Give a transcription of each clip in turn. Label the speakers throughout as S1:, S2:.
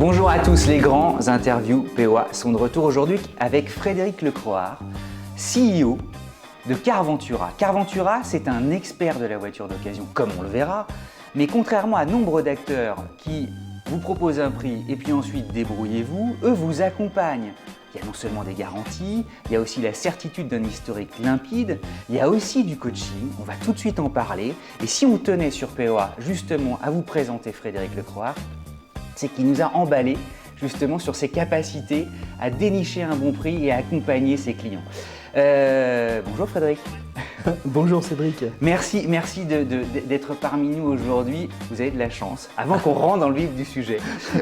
S1: Bonjour à tous, les grands interviews POA sont de retour aujourd'hui avec Frédéric Lecroard, CEO de Carventura. Carventura, c'est un expert de la voiture d'occasion, comme on le verra, mais contrairement à nombre d'acteurs qui vous proposent un prix et puis ensuite débrouillez-vous, eux vous accompagnent. Il y a non seulement des garanties, il y a aussi la certitude d'un historique limpide, il y a aussi du coaching, on va tout de suite en parler. Et si on tenait sur POA justement à vous présenter Frédéric Lecroard, c'est qu'il nous a emballé justement sur ses capacités à dénicher un bon prix et à accompagner ses clients. Bonjour Frédéric.
S2: Bonjour Cédric.
S1: Merci d'être parmi nous aujourd'hui. Vous avez de la chance. Avant qu'on rentre dans le vif du sujet,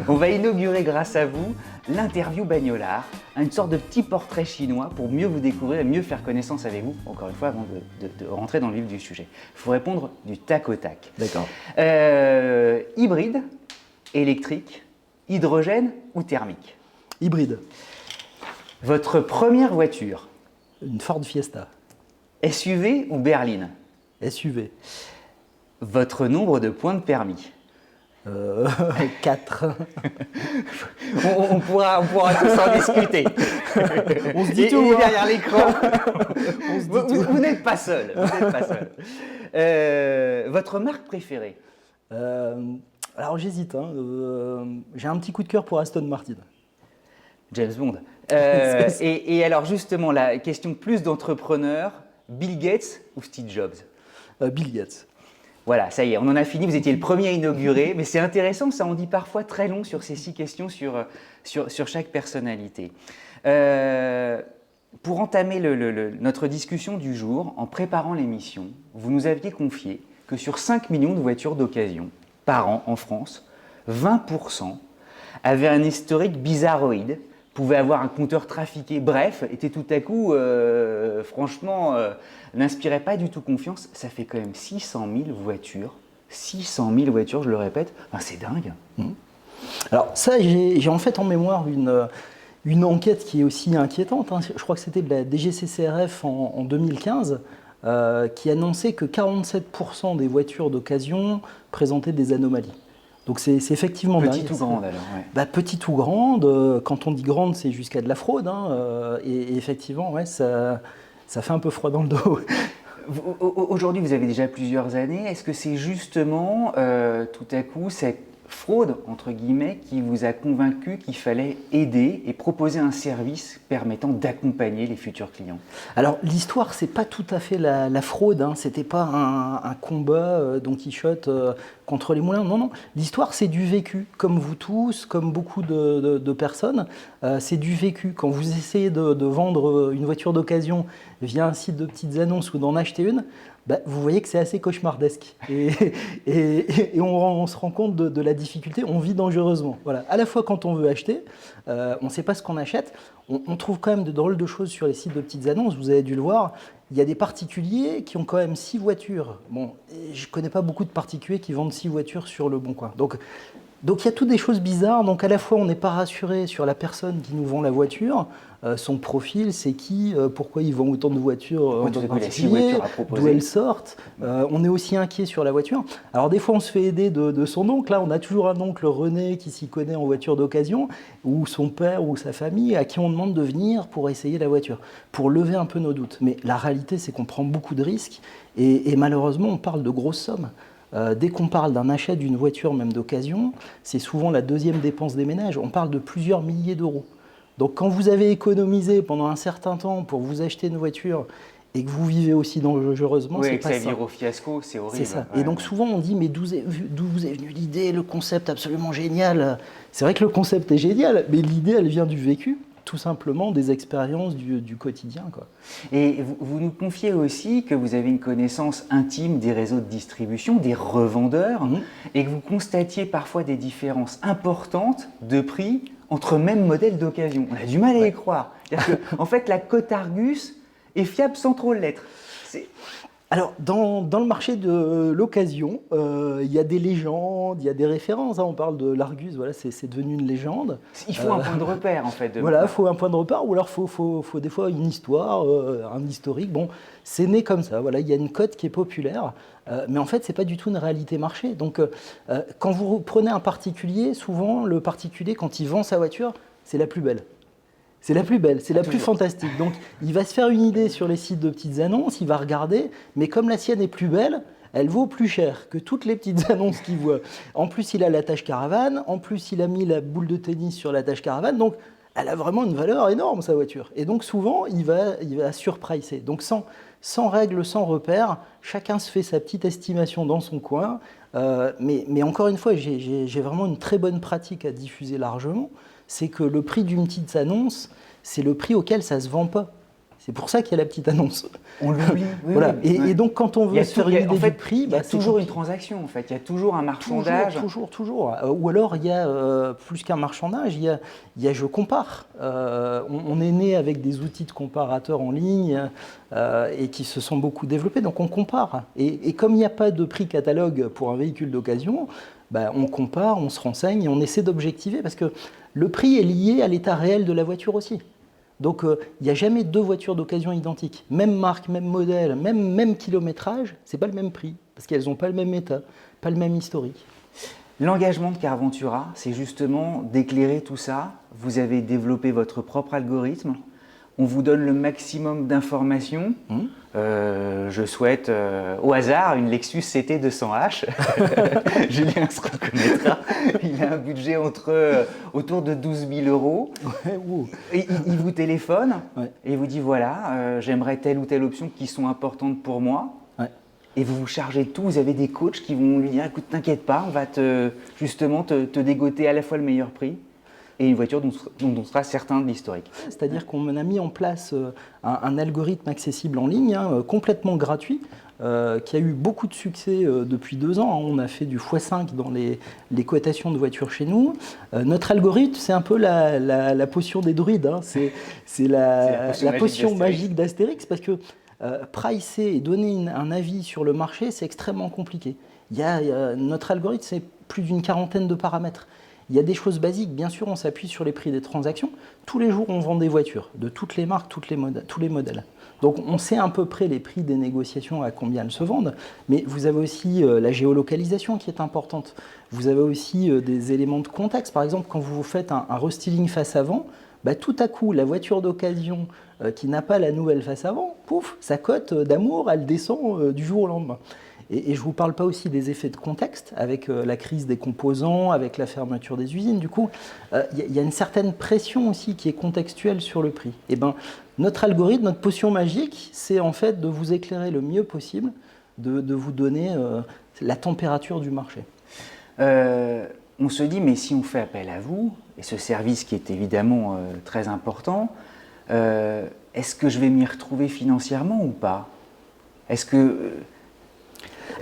S1: on va inaugurer grâce à vous l'interview Bagnolard, une sorte de petit portrait chinois pour mieux vous découvrir et mieux faire connaissance avec vous, encore une fois, avant de rentrer dans le vif du sujet. Il faut répondre du tac au tac.
S2: D'accord.
S1: Hybride, électrique, hydrogène ou thermique?
S2: Hybride.
S1: Votre première voiture?
S2: Une Ford Fiesta.
S1: SUV ou berline?
S2: SUV.
S1: Votre nombre de points de permis?
S2: 4.
S1: on pourra tous en discuter.
S2: On se dit tout.
S1: Derrière l'écran, vous n'êtes pas seul. Votre marque préférée?
S2: Alors j'hésite. J'ai un petit coup de cœur pour Aston Martin.
S1: James Bond. Et alors justement, la question plus d'entrepreneur, Bill Gates ou Steve Jobs?
S2: Bill Gates.
S1: Voilà, ça y est, on en a fini, vous étiez le premier à inaugurer, mais c'est intéressant, ça en dit parfois très long sur ces 6 questions sur chaque personnalité. Pour entamer notre discussion du jour, en préparant l'émission, vous nous aviez confié que sur 5 millions de voitures d'occasion par an en France, 20% avaient un historique bizarroïde, pouvaient avoir un compteur trafiqué, bref, était tout à coup, franchement, n'inspirait pas du tout confiance. Ça fait quand même 600 000 voitures. 600 000 voitures, je le répète, enfin, c'est dingue.
S2: Alors ça, j'ai en fait en mémoire une enquête qui est aussi inquiétante. Je crois que c'était de la DGCCRF en 2015, qui annonçait que 47% des voitures d'occasion présentaient des anomalies. Donc c'est effectivement
S1: petite dingue. Ou grande alors, ouais.
S2: Petite ou grande, quand on dit grande, c'est jusqu'à de la fraude. Et effectivement, ouais, ça fait un peu froid dans le dos.
S1: Aujourd'hui, vous avez déjà plusieurs années. Est-ce que c'est justement tout à coup cette fraude, entre guillemets, qui vous a convaincu qu'il fallait aider et proposer un service permettant d'accompagner les futurs clients?
S2: Alors l'histoire, c'est pas tout à fait la fraude, c'était pas un combat Don Quichotte contre les moulins, non. L'histoire, c'est du vécu, comme vous tous, comme beaucoup de personnes, c'est du vécu. Quand vous essayez de vendre une voiture d'occasion via un site de petites annonces ou d'en acheter une, vous voyez que c'est assez cauchemardesque et on se rend compte de la difficulté, on vit dangereusement. Voilà. À la fois quand on veut acheter, on ne sait pas ce qu'on achète, on trouve quand même de drôles de choses sur les sites de petites annonces, vous avez dû le voir, il y a des particuliers qui ont quand même 6 voitures. Bon, je ne connais pas beaucoup de particuliers qui vendent 6 voitures sur le Bon Coin. Donc il y a toutes des choses bizarres, donc à la fois on n'est pas rassuré sur la personne qui nous vend la voiture, son profil, c'est qui, pourquoi il vend autant de voitures en particulier, d'où elles sortent, on est aussi inquiet sur la voiture. Alors des fois on se fait aider de son oncle, là on a toujours un oncle René qui s'y connaît en voiture d'occasion, ou son père ou sa famille à qui on demande de venir pour essayer la voiture, pour lever un peu nos doutes. Mais la réalité c'est qu'on prend beaucoup de risques et malheureusement on parle de grosses sommes. Dès qu'on parle d'un achat d'une voiture, même d'occasion, c'est souvent la deuxième dépense des ménages. On parle de plusieurs milliers d'euros. Donc quand vous avez économisé pendant un certain temps pour vous acheter une voiture et que vous vivez aussi dangereusement, c'est pas ça.
S1: Oui, que ça vire au fiasco, c'est horrible.
S2: C'est ça. Ouais. Et donc souvent on dit, mais d'où vous est venue l'idée, le concept absolument génial? C'est vrai que le concept est génial, mais l'idée, elle vient du vécu. Tout simplement des expériences du quotidien, quoi.
S1: Et vous nous confiez aussi que vous avez une connaissance intime des réseaux de distribution, des revendeurs, et que vous constatiez parfois des différences importantes de prix entre mêmes modèles d'occasion. On a du mal à y croire. C'est-à-dire que, en fait, la cote Argus est fiable sans trop l'être.
S2: Alors, dans le marché de l'occasion, il y a des légendes, il y a des références, hein. On parle de l'Argus, voilà, c'est devenu une légende.
S1: Il faut un point de repère en fait.
S2: Voilà, il faut un point de repère, ou alors il faut des fois une histoire, un historique. Bon, c'est né comme ça, voilà, il y a une cote qui est populaire, mais en fait, ce n'est pas du tout une réalité marché. Donc, quand vous prenez un particulier, souvent, le particulier, quand il vend sa voiture, c'est la plus belle. C'est la plus belle, c'est la plus fantastique. Donc, il va se faire une idée sur les sites de petites annonces, il va regarder, mais comme la sienne est plus belle, elle vaut plus cher que toutes les petites annonces qu'il voit. En plus, il a l'attache caravane, en plus, il a mis la boule de tennis sur l'attache caravane, donc elle a vraiment une valeur énorme, sa voiture. Et donc, souvent, il va surpricer. Donc, sans règles, sans repères, chacun se fait sa petite estimation dans son coin. Mais encore une fois, j'ai vraiment une très bonne pratique à diffuser largement. C'est que le prix d'une petite annonce, c'est le prix auquel ça ne se vend pas. C'est pour ça qu'il y a la petite annonce.
S1: On l'oublie. Oui,
S2: voilà.
S1: Oui,
S2: et donc, quand on veut se faire une idée du prix,
S1: il y a toujours une transaction, en fait. Il y a toujours un marchandage.
S2: Toujours. Ou alors, il y a plus qu'un marchandage, il y a je compare. On est né avec des outils de comparateurs en ligne et qui se sont beaucoup développés, donc on compare. Et comme il n'y a pas de prix catalogue pour un véhicule d'occasion, on compare, on se renseigne et on essaie d'objectiver parce que le prix est lié à l'état réel de la voiture aussi. Donc, il n'y a jamais deux voitures d'occasion identiques. Même marque, même modèle, même kilométrage, ce n'est pas le même prix, parce qu'elles n'ont pas le même état, pas le même historique.
S1: L'engagement de Carventura, c'est justement d'éclairer tout ça. Vous avez développé votre propre algorithme. On vous donne le maximum d'informations. Je souhaite au hasard une Lexus CT 200H. Julien se reconnaîtra. Il a un budget autour de 12 000 euros. Et il vous téléphone et il vous dit voilà, j'aimerais telle ou telle option qui sont importantes pour moi. Et vous vous chargez de tout. Vous avez des coachs qui vont lui dire écoute, t'inquiète pas, on va justement te dégoter à la fois le meilleur prix et une voiture dont on sera certain de l'historique.
S2: C'est-à-dire qu'on a mis en place un algorithme accessible en ligne, complètement gratuit, qui a eu beaucoup de succès depuis 2 ans. On a fait du x5 dans les cotations de voitures chez nous. Notre algorithme, c'est un peu la potion des druides. C'est la potion magique d'Astérix, parce que pricer et donner un avis sur le marché, c'est extrêmement compliqué. Notre algorithme, c'est plus d'une quarantaine de paramètres. Il y a des choses basiques, bien sûr, on s'appuie sur les prix des transactions. Tous les jours, on vend des voitures de toutes les marques, tous les modèles. Donc, on sait à peu près les prix des négociations, à combien elles se vendent. Mais vous avez aussi la géolocalisation qui est importante. Vous avez aussi des éléments de contexte. Par exemple, quand vous faites un restyling face avant, tout à coup, la voiture d'occasion qui n'a pas la nouvelle face avant, pouf, sa cote d'amour, elle descend du jour au lendemain. Et je ne vous parle pas aussi des effets de contexte, avec la crise des composants, avec la fermeture des usines. Du coup, il y a une certaine pression aussi qui est contextuelle sur le prix. Et notre algorithme, notre potion magique, c'est en fait de vous éclairer le mieux possible, de vous donner la température du marché.
S1: On se dit, mais si on fait appel à vous, et ce service qui est évidemment très important, est-ce que je vais m'y retrouver financièrement ou pas? Est-ce que...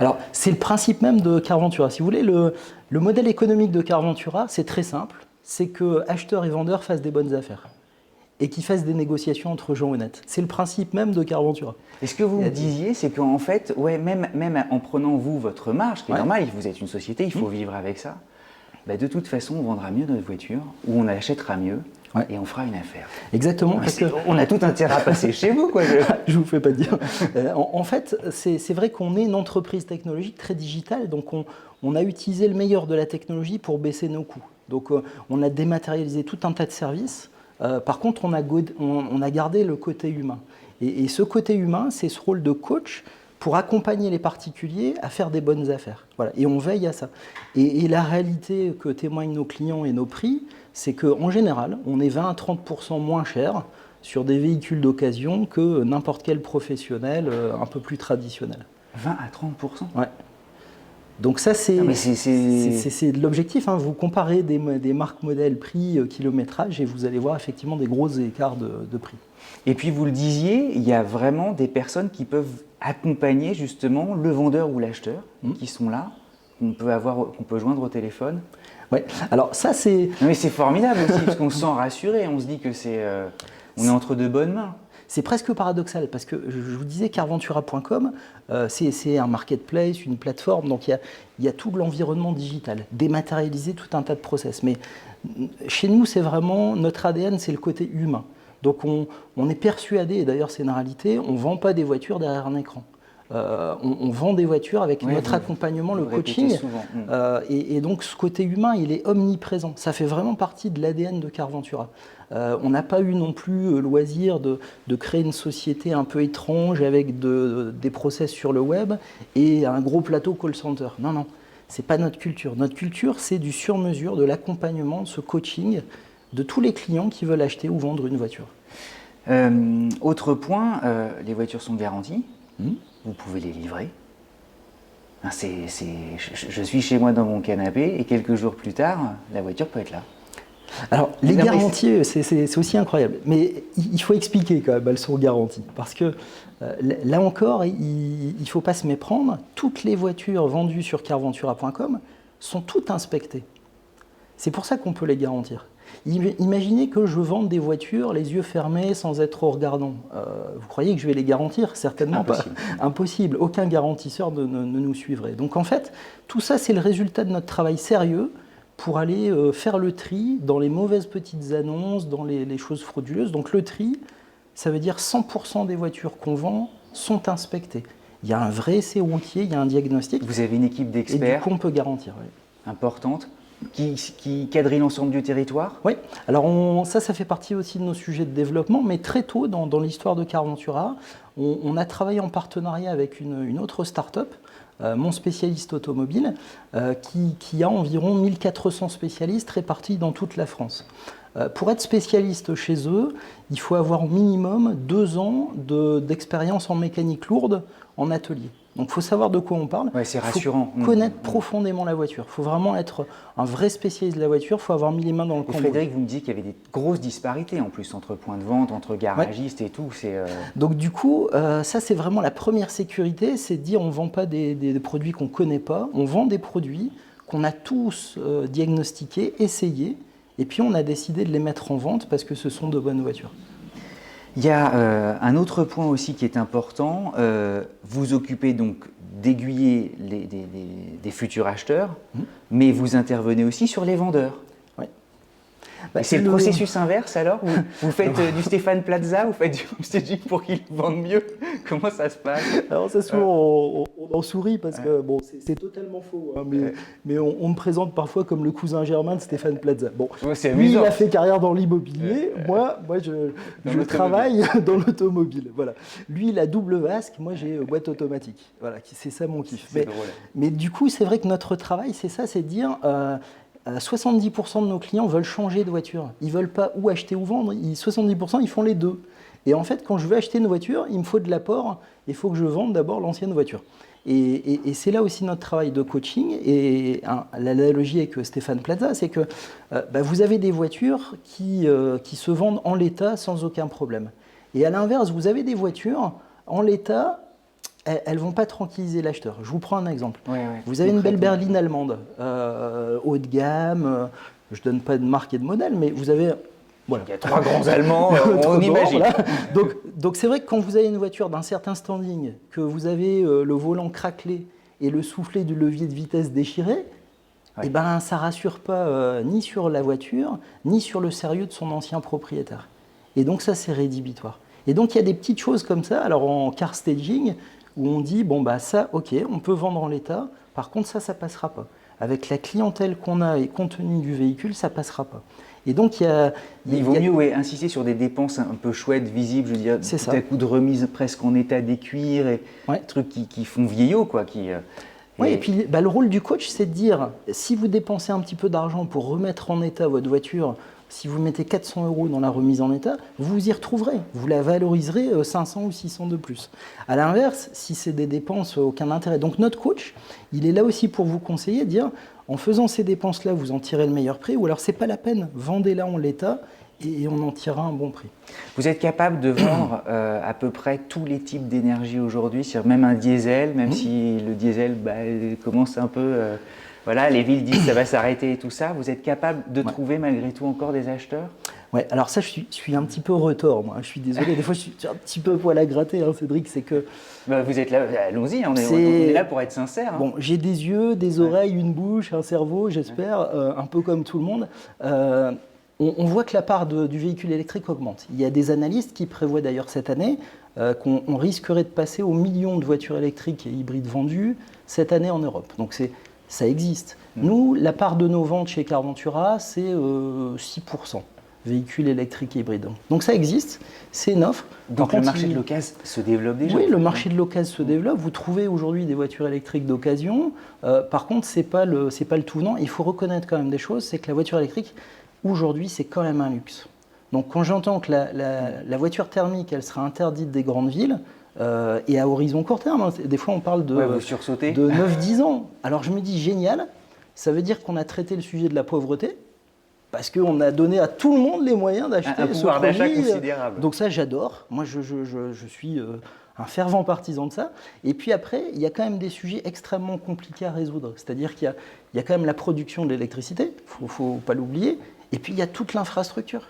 S2: Alors, c'est le principe même de Carventura. Si vous voulez, le modèle économique de Carventura, c'est très simple. C'est que acheteurs et vendeurs fassent des bonnes affaires et qu'ils fassent des négociations entre gens honnêtes. C'est le principe même de Carventura.
S1: Et ce que vous me disiez, c'est qu'en fait, même en prenant vous votre marge, qui est normal, vous êtes une société, il faut vivre avec ça, de toute façon, on vendra mieux notre voiture ou on achètera mieux. Et on fera une affaire.
S2: Exactement.
S1: Parce on a tout intérêt à passer chez vous, quoi.
S2: Je vous fais pas dire. En fait, c'est vrai qu'on est une entreprise technologique très digitale, donc on a utilisé le meilleur de la technologie pour baisser nos coûts. Donc on a dématérialisé tout un tas de services. Par contre, on a gardé le côté humain. Et ce côté humain, c'est ce rôle de coach pour accompagner les particuliers à faire des bonnes affaires. Voilà. Et on veille à ça. Et la réalité que témoignent nos clients et nos prix, c'est qu'en général, on est 20 à 30% moins cher sur des véhicules d'occasion que n'importe quel professionnel un peu plus traditionnel.
S1: 20 à 30%?
S2: Ouais. Donc ça, c'est l'objectif. Vous comparez des marques, modèles, prix, kilométrage, et vous allez voir effectivement des gros écarts de prix.
S1: Et puis vous le disiez, il y a vraiment des personnes qui peuvent accompagner justement le vendeur ou l'acheteur qui sont là, qu'on peut joindre au téléphone.
S2: Ouais. Alors ça, c'est...
S1: Mais c'est formidable aussi, parce qu'on se sent rassuré, on se dit que on est entre de bonnes mains.
S2: C'est presque paradoxal parce que je vous disais carventura.com, c'est un marketplace, une plateforme, donc il y a tout l'environnement digital, dématérialisé, tout un tas de process. Mais chez nous, c'est vraiment, notre ADN, c'est le côté humain. Donc on est persuadé, et d'ailleurs c'est une réalité, on ne vend pas des voitures derrière un écran. On vend des voitures avec notre accompagnement, le coaching. Et donc ce côté humain, il est omniprésent. Ça fait vraiment partie de l'ADN de Carventura. On n'a pas eu non plus le loisir de créer une société un peu étrange avec des process sur le web et un gros plateau call center. Non, non, ce n'est pas notre culture. Notre culture, c'est du sur-mesure, de l'accompagnement, de ce coaching de tous les clients qui veulent acheter ou vendre une voiture.
S1: Autre point, les voitures sont garanties. Vous pouvez les livrer. Je suis chez moi dans mon canapé et quelques jours plus tard, la voiture peut être là. Alors, les garanties, c'est aussi incroyable. Mais il faut expliquer quand même, elles sont garanties. Parce que là encore, il ne faut pas se méprendre. Toutes les voitures vendues sur carventura.com sont toutes inspectées. C'est pour ça qu'on peut les garantir. Imaginez que je vende des voitures les yeux fermés sans être au regardant. Vous croyez que je vais les garantir? Certainement Impossible.
S2: Pas. Impossible. Aucun garantisseur ne nous suivrait. Donc en fait, tout ça, c'est le résultat de notre travail sérieux pour aller faire le tri dans les mauvaises petites annonces, dans les choses frauduleuses. Donc le tri, ça veut dire 100% des voitures qu'on vend sont inspectées. Il y a un vrai essai routier, il y a un diagnostic.
S1: Vous avez une équipe d'experts.
S2: Et du coup, on peut garantir. Oui.
S1: Importante. Qui quadrille l'ensemble du territoire?
S2: Oui, alors ça fait partie aussi de nos sujets de développement, mais très tôt dans l'histoire de Carventura, on a travaillé en partenariat avec une autre start-up, Mon Spécialiste Automobile, qui a environ 1400 spécialistes répartis dans toute la France. Pour être spécialiste chez eux, il faut avoir au minimum 2 ans d'expérience en mécanique lourde en atelier. Donc il faut savoir de quoi on parle.
S1: Ouais, c'est rassurant.
S2: Il faut connaître profondément la voiture. Il faut vraiment être un vrai spécialiste de la voiture. Il faut avoir mis les mains dans le cambouis.
S1: Frédéric, vous me dites qu'il y avait des grosses disparités en plus entre points de vente, entre garagistes et tout.
S2: Donc du coup, ça c'est vraiment la première sécurité, c'est de dire on ne vend pas des produits qu'on ne connaît pas, on vend des produits qu'on a tous diagnostiqués, essayés, et puis on a décidé de les mettre en vente parce que ce sont de bonnes voitures.
S1: Il y a un autre point aussi qui est important. Vous occupez donc d'aiguiller des futurs acheteurs, mais vous intervenez aussi sur les vendeurs.
S2: Oui.
S1: C'est le processus inverse alors? Vous faites du Stéphane Plaza, vous faites du staging pour qu'ils vendent mieux? Comment ça se passe?
S2: Alors ça souvent on en sourit parce que bon, c'est totalement faux, hein, mais on me présente parfois comme le cousin germain de Stéphane Plaza. Bon,
S1: c'est
S2: lui
S1: amusant.
S2: il a fait carrière dans l'immobilier, moi je travaille dans l'automobile. Voilà. Lui il a double vasque, moi j'ai boîte automatique. Voilà, c'est ça mon kiff. Mais du coup c'est vrai que notre travail c'est ça, c'est de dire 70% de nos clients veulent changer de voiture. Ils ne veulent pas ou acheter ou vendre, 70% ils font les deux. Et en fait, quand je veux acheter une voiture, il me faut de l'apport, il faut que je vende d'abord l'ancienne voiture. Et c'est là aussi notre travail de coaching. Et l'analogie avec Stéphane Plaza, c'est que vous avez des voitures qui se vendent en l'état sans aucun problème. Et à l'inverse, vous avez des voitures en l'état, elles ne vont pas tranquilliser l'acheteur. Je vous prends un exemple. Vous avez une belle berline allemande, haut de gamme, je ne donne pas de marque et de modèle, mais vous avez... Voilà.
S1: Il y a 3 grands Allemands, on imagine.
S2: Voilà. Donc c'est vrai que quand vous avez une voiture d'un certain standing, que vous avez le volant craquelé et le soufflet du levier de vitesse déchiré, ça ne rassure pas ni sur la voiture, ni sur le sérieux de son ancien propriétaire. Et donc ça, c'est rédhibitoire. Et donc il y a des petites choses comme ça, alors en car staging, où on dit, ça, ok, on peut vendre en l'état, par contre ça passera pas. Avec la clientèle qu'on a et compte tenu du véhicule, ça passera pas. Et donc,
S1: il vaut mieux insister sur des dépenses un peu chouettes, visibles, je veux dire, tout à coup de remise presque en état des cuirs, et des trucs qui font vieillot, quoi.
S2: Et puis le rôle du coach, c'est de dire, si vous dépensez un petit peu d'argent pour remettre en état votre voiture, si vous mettez 400 € dans la remise en état, vous y retrouverez. Vous la valoriserez 500 ou 600 de plus. À l'inverse, si c'est des dépenses, aucun intérêt. Donc notre coach, il est là aussi pour vous conseiller, dire, en faisant ces dépenses-là, vous en tirez le meilleur prix, ou alors c'est pas la peine, vendez-la en l'état et on en tirera un bon prix.
S1: Vous êtes capable de vendre à peu près tous les types d'énergie aujourd'hui, sur même un diesel, même si le diesel commence un peu... les villes disent ça va s'arrêter et tout ça. Vous êtes capable de trouver malgré tout encore des acheteurs?
S2: Ouais, alors ça, je suis un petit peu retors, moi. Je suis désolé, des fois, je suis un petit peu poil à gratter, hein, Cédric. C'est que
S1: Bah, vous êtes là, allons-y, on est là pour être sincère. Hein.
S2: bon, j'ai des yeux, des oreilles, une bouche, un cerveau, j'espère, un peu comme tout le monde. On voit que la part du véhicule électrique augmente. Il y a des analystes qui prévoient d'ailleurs cette année qu'on risquerait de passer aux millions de voitures électriques et hybrides vendues cette année en Europe. Donc ça existe. Nous, la part de nos ventes chez Carventura, c'est 6%. Véhicules électriques et hybrides. Donc ça existe, c'est une offre.
S1: Donc le marché de l'occasion se développe déjà.
S2: Oui, le marché de l'occasion se développe. Vous trouvez aujourd'hui des voitures électriques d'occasion. Par contre, c'est pas le tout venant. Il faut reconnaître quand même des choses, c'est que la voiture électrique, aujourd'hui, c'est quand même un luxe. Donc quand j'entends que la voiture thermique, elle sera interdite des grandes villes, et à horizon court terme, hein, des fois on parle de 9-10 ans. Alors je me dis génial, ça veut dire qu'on a traité le sujet de la pauvreté, parce qu'on a donné à tout le monde les moyens d'acheter
S1: un pouvoir d'achat considérable.
S2: Donc ça, j'adore. Moi, je suis un fervent partisan de ça. Et puis après, il y a quand même des sujets extrêmement compliqués à résoudre. C'est-à-dire qu'il y a quand même la production de l'électricité, il ne faut pas l'oublier. Et puis, il y a toute l'infrastructure.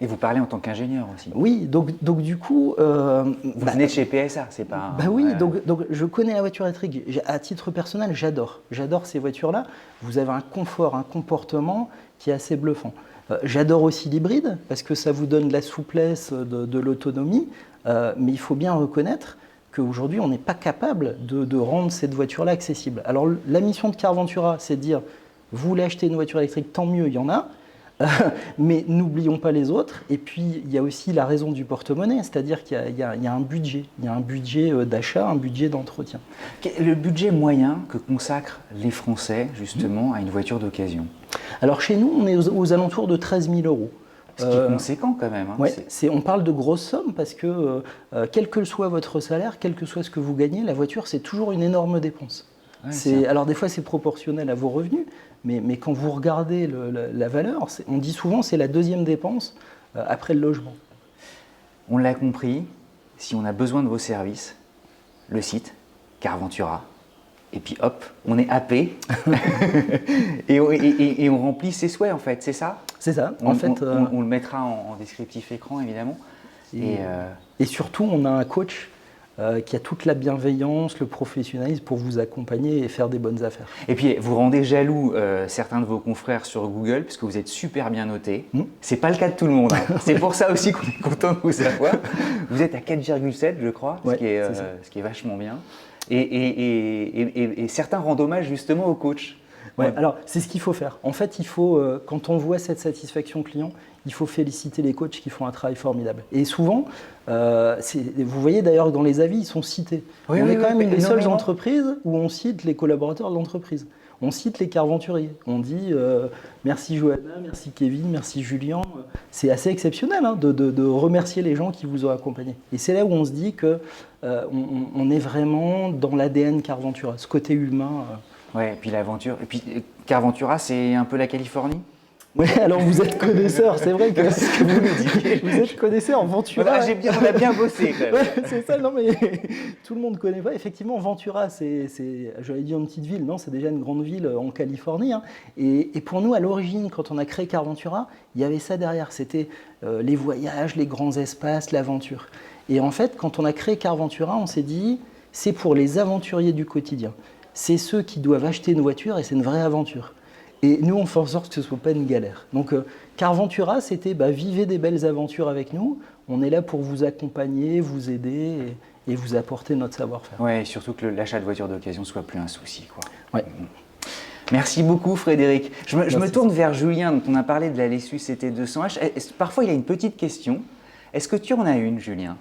S1: Et vous parlez en tant qu'ingénieur aussi.
S2: Oui, donc du coup...
S1: vous venez de chez PSA, c'est pas...
S2: oui, donc je connais la voiture électrique. À titre personnel, j'adore. J'adore ces voitures-là. Vous avez un confort, un comportement qui est assez bluffant. J'adore aussi l'hybride, parce que ça vous donne de la souplesse, de l'autonomie. Mais il faut bien reconnaître qu'aujourd'hui, on n'est pas capable de rendre cette voiture-là accessible. Alors, la mission de Carventura, c'est de dire, vous voulez acheter une voiture électrique, tant mieux, il y en a. Mais n'oublions pas les autres. Et puis, il y a aussi la raison du porte-monnaie, c'est-à-dire qu'il y a un budget. Il y a un budget d'achat, un budget d'entretien.
S1: Le budget moyen que consacrent les Français, justement, à une voiture d'occasion?
S2: Alors, chez nous, on est aux alentours de 13 000 €.
S1: Ce qui est conséquent quand même. Hein.
S2: Ouais, on parle de grosses sommes parce que, quel que soit votre salaire, quel que soit ce que vous gagnez, la voiture, c'est toujours une énorme dépense. Ouais, alors, des fois, c'est proportionnel à vos revenus. Mais quand vous regardez la valeur, on dit souvent que c'est la deuxième dépense après le logement.
S1: On l'a compris, si on a besoin de vos services, le site, Carventura, et puis hop, on est happé et on remplit ses souhaits en fait, c'est ça?
S2: C'est ça.
S1: On le mettra en descriptif écran évidemment.
S2: Et surtout, on a un coach qui a toute la bienveillance, le professionnalisme pour vous accompagner et faire des bonnes affaires.
S1: Et puis, vous rendez jaloux certains de vos confrères sur Google, puisque vous êtes super bien noté. C'est pas le cas de tout le monde. Hein. C'est pour ça aussi qu'on est content de vous avoir. Vous êtes à 4,7, je crois,
S2: ouais,
S1: ce qui est vachement bien. Et certains rendent hommage justement au coach.
S2: Ouais, alors, c'est ce qu'il faut faire. En fait, il faut, quand on voit cette satisfaction client, il faut féliciter les coachs qui font un travail formidable. Et souvent, vous voyez d'ailleurs dans les avis, ils sont cités.
S1: Oui,
S2: on est quand même une des seules entreprises où on cite les collaborateurs de l'entreprise. On cite les carventuriers. On dit merci Johanna, merci Kevin, merci Julien. C'est assez exceptionnel hein, de remercier les gens qui vous ont accompagné. Et c'est là où on se dit qu'on est vraiment dans l'ADN Carventura, ce côté humain.
S1: Ouais, et puis l'aventure. Et puis Carventura, c'est un peu la Californie.
S2: Oui, alors vous êtes connaisseur, c'est vrai que ce que vous nous dites. Vous êtes connaisseur en Ventura.
S1: On a bien bossé quand même.
S2: Ouais, c'est ça, non mais tout le monde ne connaît pas. Effectivement, Ventura, j'allais dire une petite ville, non, c'est déjà une grande ville en Californie. Hein. Et pour nous, à l'origine, quand on a créé Carventura, il y avait ça derrière. C'était les voyages, les grands espaces, l'aventure. Et en fait, quand on a créé Carventura, on s'est dit, c'est pour les aventuriers du quotidien. C'est ceux qui doivent acheter une voiture et c'est une vraie aventure. Et nous, on fait en sorte que ce ne soit pas une galère. Donc, Carventura, c'était vivez des belles aventures avec nous. On est là pour vous accompagner, vous aider et vous apporter notre savoir-faire.
S1: Oui, surtout que l'achat de voitures d'occasion ne soit plus un souci. Quoi.
S2: Ouais.
S1: Merci beaucoup, Frédéric. Je me tourne vers Julien, dont on a parlé de la Lexus CT200H. Parfois, il y a une petite question. Est-ce que tu en as une, Julien?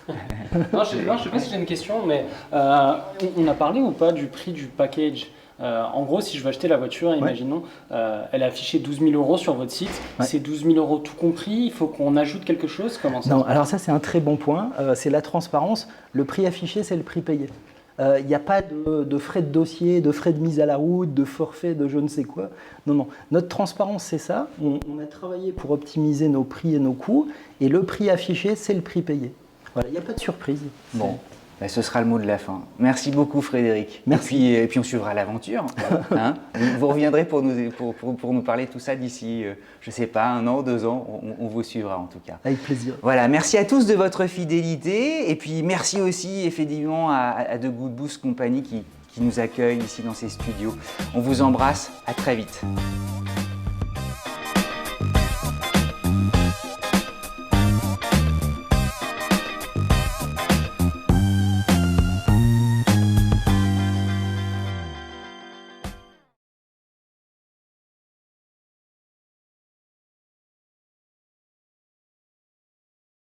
S3: Non, je ne sais pas si j'ai une question, mais on a parlé ou pas du prix du package? En gros, si je veux acheter la voiture, imaginons, elle est affichée 12 000 € sur votre site. Ouais. C'est 12 000 € tout compris. Il faut qu'on ajoute quelque chose? Comment ça?
S2: Non, alors ça, c'est un très bon point. C'est la transparence. Le prix affiché, c'est le prix payé. Il n'y a pas de frais de dossier, de frais de mise à la route, de forfait, de je ne sais quoi. Non, non. Notre transparence, c'est ça. On a travaillé pour optimiser nos prix et nos coûts. Et le prix affiché, c'est le prix payé. Voilà, il n'y a pas de surprise.
S1: Bon. Bah, ce sera le mot de la fin. Merci beaucoup Frédéric.
S2: Merci.
S1: Et puis on suivra l'aventure. Hein. Vous reviendrez pour nous parler de tout ça d'ici, je ne sais pas, 1 an, 2 ans. On vous suivra en tout cas.
S2: Avec plaisir.
S1: Voilà, merci à tous de votre fidélité. Et puis merci aussi effectivement à The Good Boost Company qui nous accueille ici dans ces studios. On vous embrasse, à très vite.